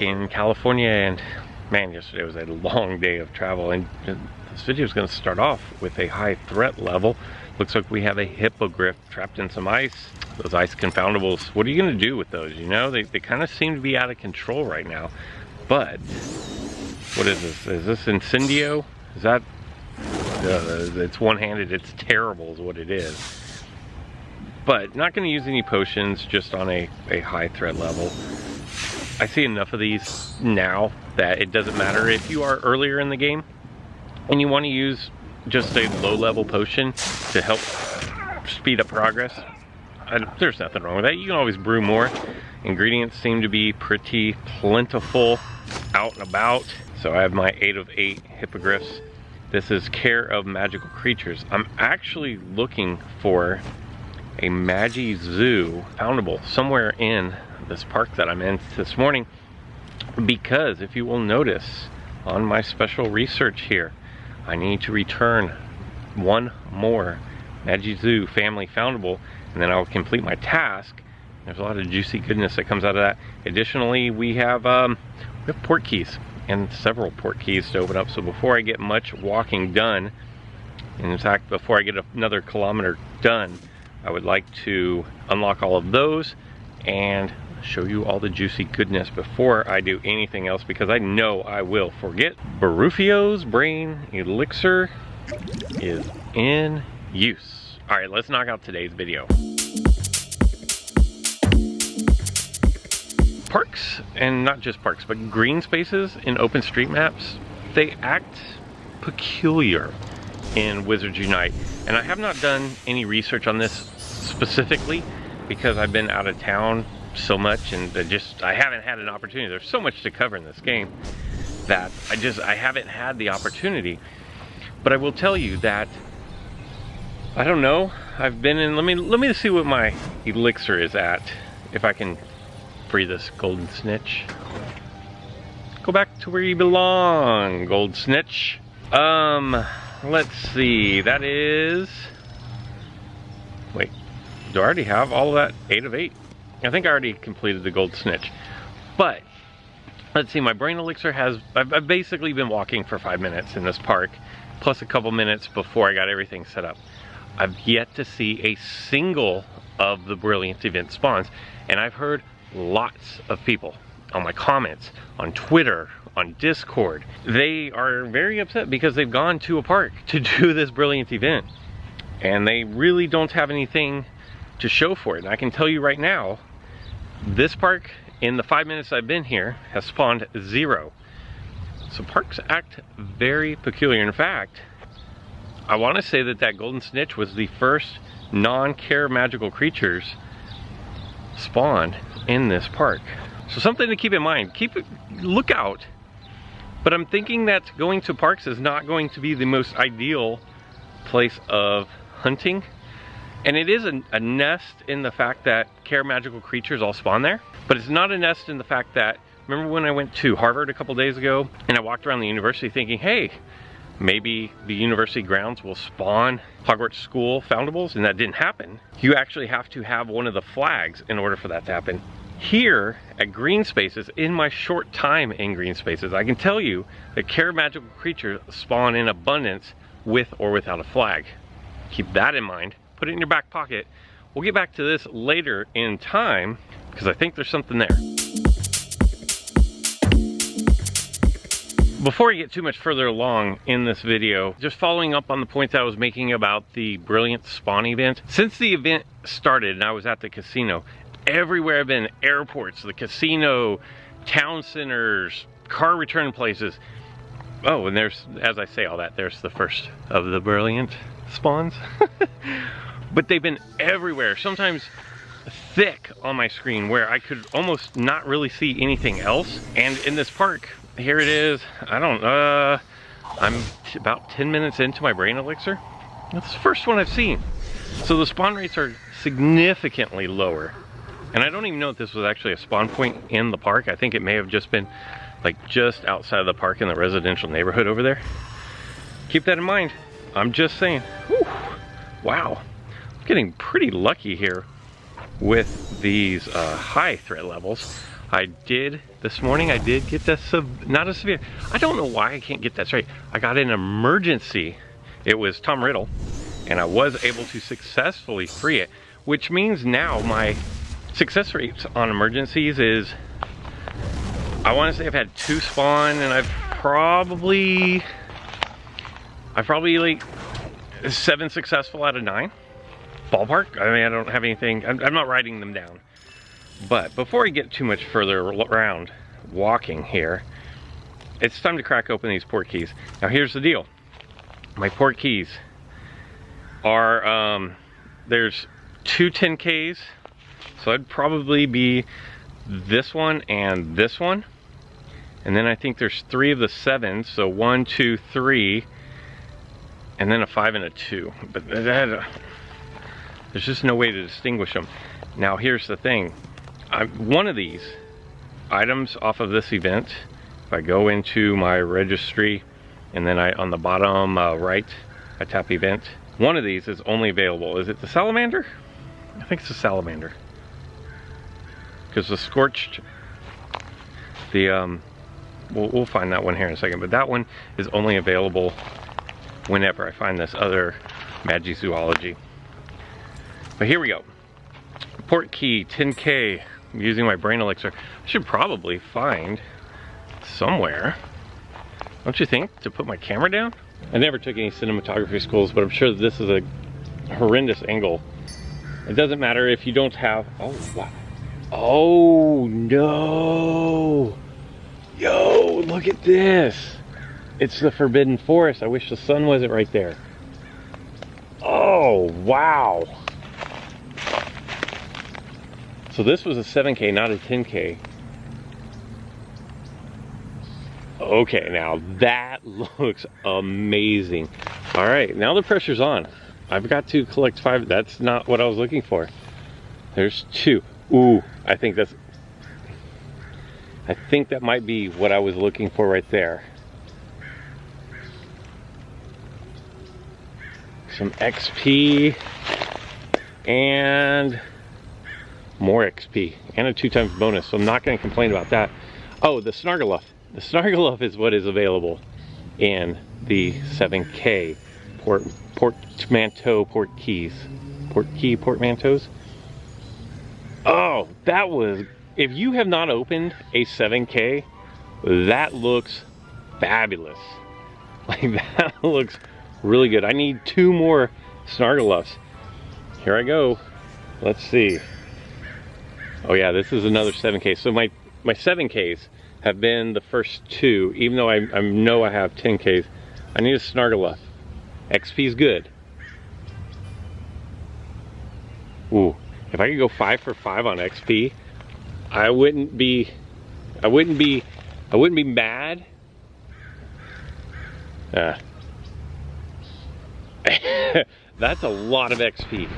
back in California, and man, yesterday was a long day of travel, and this video is going to start off with a high threat level. Looks like we have a hippogriff trapped in some ice. Those ice confoundables, what are you going to do with those? You know, they kind of seem to be out of control right now. But what is this? Is this Incendio? Is that it's one-handed? It's terrible is what it is. But not going to use any potions, just on a high threat level. I see enough of these now that it doesn't matter if you are earlier in the game and you want to use just a low-level potion to help speed up progress. There's nothing wrong with that. You can always brew more. Ingredients seem to be pretty plentiful out and about. So I have my 8 of 8 hippogriffs. This is Care of Magical Creatures. I'm actually looking for a Magi Zoo foundable somewhere in this park that I'm in this morning, because if you will notice on my special research here, I need to return one more Magi Zoo family foundable, and then I'll complete my task. There's a lot of juicy goodness that comes out of that. Additionally, we have Portkeys and several Portkeys to open up. So before I get much walking done, and in fact before I get another kilometer done, I would like to unlock all of those and show you all the juicy goodness before I do anything else, because I know I will forget. Barufio's Brain Elixir is in use. All right, let's knock out today's video. Parks, and not just parks, but green spaces in OpenStreetMaps, they act peculiar in Wizards Unite. And I have not done any research on this specifically because I've been out of town so much, and I haven't had an opportunity. There's so much to cover in this game that I haven't had the opportunity. But I will tell you that, I don't know, I've been in, let me see what my elixir is at, if I can free this golden snitch. Go back to where you belong, gold snitch. Let's see, that is, wait, do I already have all of that 8 of 8? I think I already completed the gold snitch. But let's see, my brain elixir has, I've basically been walking for 5 minutes in this park, plus a couple minutes before I got everything set up. I've yet to see a single of the brilliant event spawns, and I've heard lots of people on my comments, on Twitter, on Discord. They are very upset because they've gone to a park to do this brilliant event, and they really don't have anything to show for it. And I can tell you right now, this park, in the 5 minutes I've been here, has spawned 0. So parks act very peculiar. In fact, I want to say that that golden snitch was the first non-care magical creatures spawned in this park. So something to keep in mind. Look out. But I'm thinking that going to parks is not going to be the most ideal place of hunting. And it is a nest in the fact that care magical creatures all spawn there. But it's not a nest in the fact that, remember when I went to Harvard a couple days ago and I walked around the university thinking, hey, maybe the university grounds will spawn Hogwarts School foundables, and that didn't happen. You actually have to have one of the flags in order for that to happen. Here at Green Spaces, in my short time in Green Spaces, I can tell you that care magical creatures spawn in abundance with or without a flag. Keep that in mind. Put it in your back pocket. We'll get back to this later in time because I think there's something there. Before I get too much further along in this video, just following up on the point that I was making about the Brilliant Spawn event. Since the event started and I was at the casino, everywhere I've been, airports, the casino, town centers, car return places. Oh, and there's, as I say all that, there's the first of the Brilliant spawns. But they've been everywhere, sometimes thick on my screen where I could almost not really see anything else. And in this park, here it is. I'm about 10 minutes into my brain elixir. That's the first one I've seen. So the spawn rates are significantly lower. And I don't even know if this was actually a spawn point in the park. I think it may have just been like just outside of the park in the residential neighborhood over there. Keep that in mind. I'm just saying. Whew, wow. I'm getting pretty lucky here with these high threat levels. This morning I did get not a severe, I don't know why I can't get that straight. I got an emergency. It was Tom Riddle, and I was able to successfully free it, which means now my success rates on emergencies is, I want to say I've had 2 spawn, and I've probably like 7 successful out of 9. Ballpark. I mean, I don't have anything, I'm not writing them down. But before I get too much further around walking here, it's time to crack open these Portkeys. Now here's the deal. My Portkeys are, there's 2 10Ks, so I'd probably be this one and this one. And then I think there's 3 of the 7s, so 1, 2, 3, and then a 5 and a 2. But there's just no way to distinguish them. Now here's the thing. One of these items off of this event, if I go into my registry and then on the bottom right, I tap event, one of these is only available. Is it the salamander? I think it's the salamander. Because the scorched, we'll find that one here in a second, but that one is only available whenever I find this other Magizoology. But here we go. Portkey 10K. I'm using my brain elixir. I should probably find somewhere, don't you think, to put my camera down? I never took any cinematography schools, but I'm sure this is a horrendous angle. It doesn't matter if you don't have, oh wow. Oh no. Yo, look at this. It's the Forbidden Forest. I wish the sun wasn't right there. Oh, wow. So this was a 7K, not a 10K. Okay, now that looks amazing. All right, now the pressure's on. I've got to collect 5. That's not what I was looking for. There's 2. Ooh, I think that might be what I was looking for right there. Some XP and more XP and a 2 times bonus, so I'm not going to complain about that. Oh, the Snargaluff. The Snargaluff is what is available in the 7K Portmanteau Portkeys. Portmanteaus. Oh, that was, if you have not opened a 7K, that looks fabulous. Like, that looks really good. I need 2 more Snargaluffs. Here I go. Let's see. Oh yeah, this is another 7K. So my 7Ks have been the first 2, even though I know I have 10Ks. I need a Snargaluff. XP is good. Ooh, if I could go 5 for 5 on XP, I wouldn't be mad. That's a lot of XP.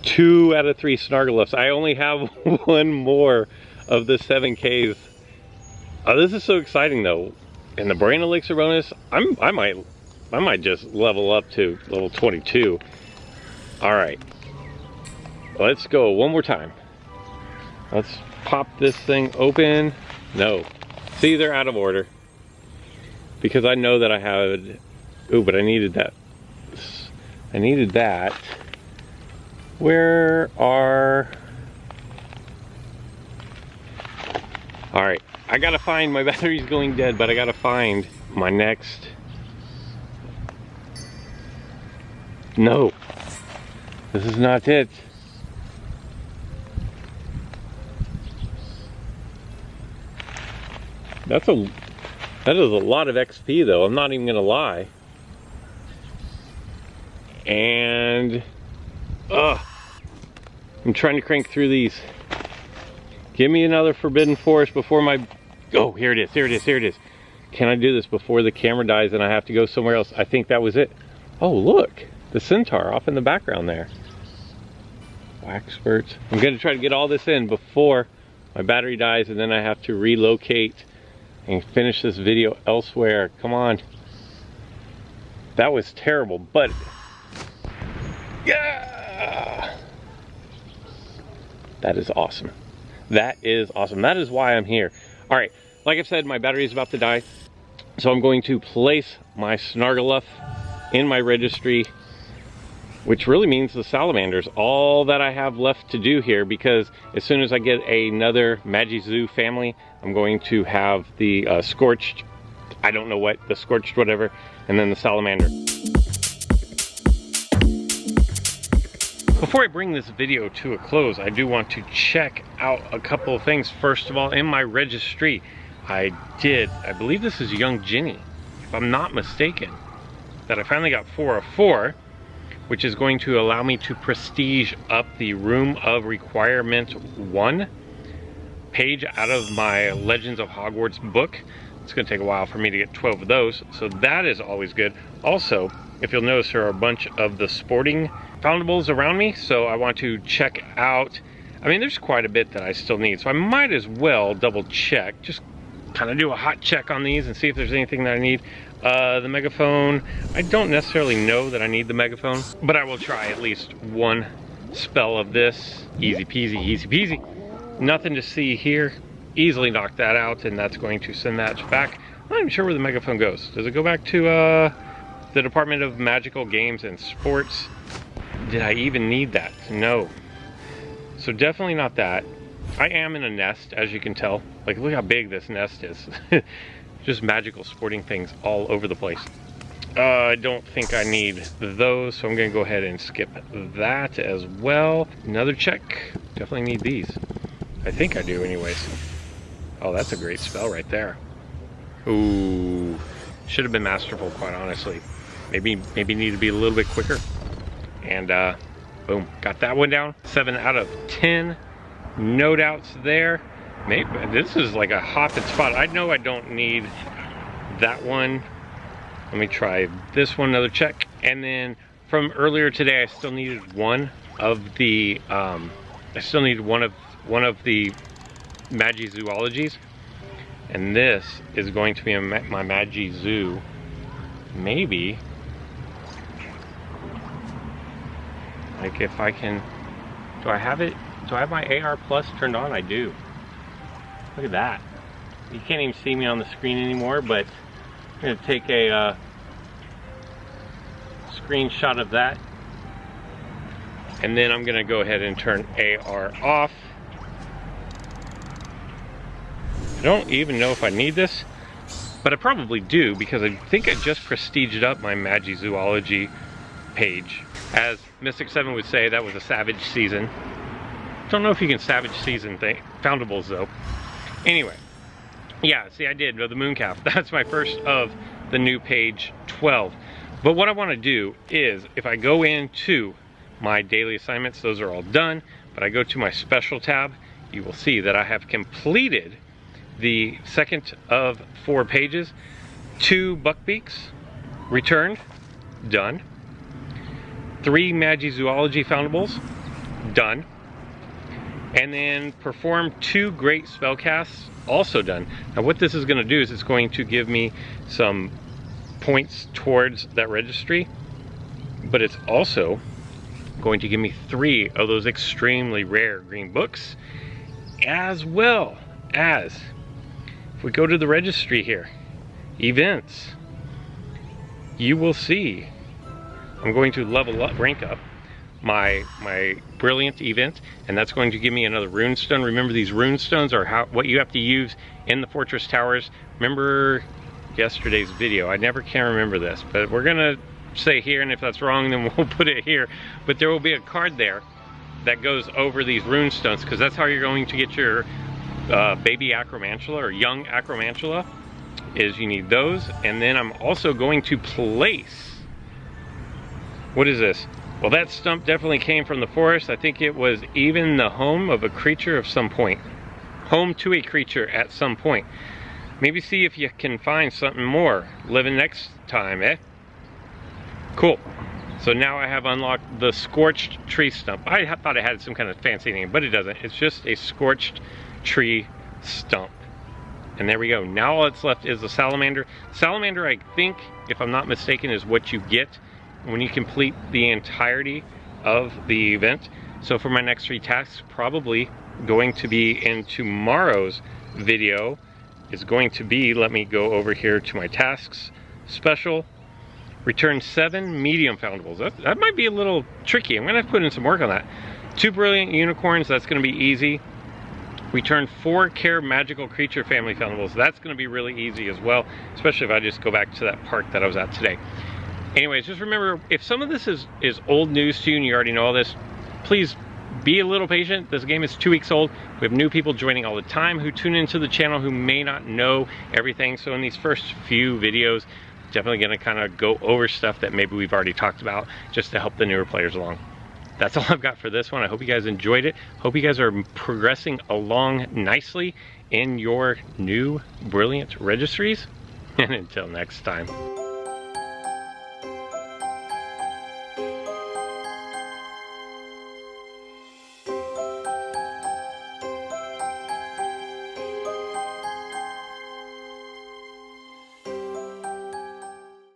2 out of 3 Snargaluffs. I only have 1 more of the 7Ks. Oh, this is so exciting though. And the brain elixir bonus, I might just level up to level 22. All right, let's go one more time. Let's pop this thing open. No, see, they're out of order because I know that I had. Ooh, but I needed that. I needed that. Where are... Alright, I gotta find, my battery's going dead, but I gotta find my next... No, this is not it. That is a lot of XP though, I'm not even gonna lie. And I'm trying to crank through these. Give me another Forbidden Forest before my... Oh, here it is, here it is, here it is. Can I do this before the camera dies and I have to go somewhere else? I think that was it. Oh, look, the centaur off in the background there. Wax spurts. I'm gonna try to get all this in before my battery dies and then I have to relocate and finish this video elsewhere. Come on. That was terrible, but... Yeah! That is awesome. That is awesome. That is why I'm here. All right, like I said, my battery is about to die. So I'm going to place my Snargaluff in my registry, which really means the salamanders. All that I have left to do here, because as soon as I get another Magizoo family, I'm going to have the scorched, I don't know what, the scorched whatever, and then the salamander. Before I bring this video to a close, I do want to check out a couple of things. First of all, in my registry, I believe this is Young Ginny, if I'm not mistaken, that I finally got 4 of 4, which is going to allow me to prestige up the Room of Requirement 1 page out of my Legends of Hogwarts book. It's going to take a while for me to get 12 of those, so that is always good. Also, if you'll notice, there are a bunch of the sporting foundables around me, so I want to check out. I mean, there's quite a bit that I still need, so I might as well double check, just kind of do a hot check on these and see if there's anything that I need. The megaphone, I don't necessarily know that I need the megaphone, but I will try at least one spell of this. Easy peasy, easy peasy. Nothing to see here. Easily knock that out, and that's going to send that back. I'm not even sure where the megaphone goes. Does it go back to the Department of Magical Games and Sports? Did I even need that? No. So definitely not that. I am in a nest, as you can tell. Like, look how big this nest is. Just magical sporting things all over the place. I don't think I need those, so I'm going to go ahead and skip that as well. Another check. Definitely need these. I think I do anyways. Oh, that's a great spell right there. Ooh. Should have been masterful, quite honestly. Maybe need to be a little bit quicker. And boom, got that one down. 7 out of 10. No doubts there. Maybe this is like a hopping spot. I know I don't need that one. Let me try this one, another check. And then from earlier today, I still needed one of the one of the Magizoologies, and this is going to be my Magizoo. Maybe, like, if I can, do I have it? Do I have my AR Plus turned on? I do. Look at that. You can't even see me on the screen anymore, but I'm going to take a screenshot of that. And then I'm going to go ahead and turn AR off. I don't even know if I need this, but I probably do, because I think I just prestiged up my Magizoology page. As Mystic 7 would say, that was a savage season. Don't know if you can savage season foundables though. Anyway, yeah, see, I did the Mooncalf. That's my first of the new page 12. But what I want to do is, if I go into my daily assignments, those are all done, but I go to my special tab, you will see that I have completed the second of 4 pages. 2 Buckbeaks returned, done. 3 Magizoology foundables, done. And then perform 2 great spellcasts, also done. Now what this is going to do is it's going to give me some points towards that registry, but it's also going to give me 3 of those extremely rare green books, as well as, if we go to the registry here, events, you will see I'm going to level up, rank up my brilliant event, and that's going to give me another runestone. Remember, these runestones are what you have to use in the fortress towers. Remember yesterday's video, I never can remember this, but we're gonna say here, and if that's wrong then we'll put it here, but there will be a card there that goes over these runestones, because that's how you're going to get your baby acromantula or young acromantula, is you need those. And then I'm also going to place, what is this? Well, that stump definitely came from the forest. I think it was even the home of a creature of some point. Home to a creature at some point. Maybe see if you can find something more living next time, eh? Cool. So now I have unlocked the scorched tree stump. I thought it had some kind of fancy name, but it doesn't. It's just a scorched tree stump. And there we go. Now all that's left is the salamander. Salamander, I think, if I'm not mistaken, is what you get when you complete the entirety of the event. So for my next 3 tasks, probably going to be in tomorrow's video is going to be, let me go over here to my tasks special. Return 7 medium foundables. That might be a little tricky. I'm gonna have to put in some work on that. 2 brilliant unicorns, that's gonna be easy. Return 4 care magical creature family foundables. That's gonna be really easy as well, especially if I just go back to that park that I was at today. Anyways, just remember, if some of this is old news to you and you already know all this, please be a little patient. This game is 2 weeks old. We have new people joining all the time who tune into the channel who may not know everything. So in these first few videos, definitely gonna kind of go over stuff that maybe we've already talked about just to help the newer players along. That's all I've got for this one. I hope you guys enjoyed it. Hope you guys are progressing along nicely in your new brilliant registries. And until next time.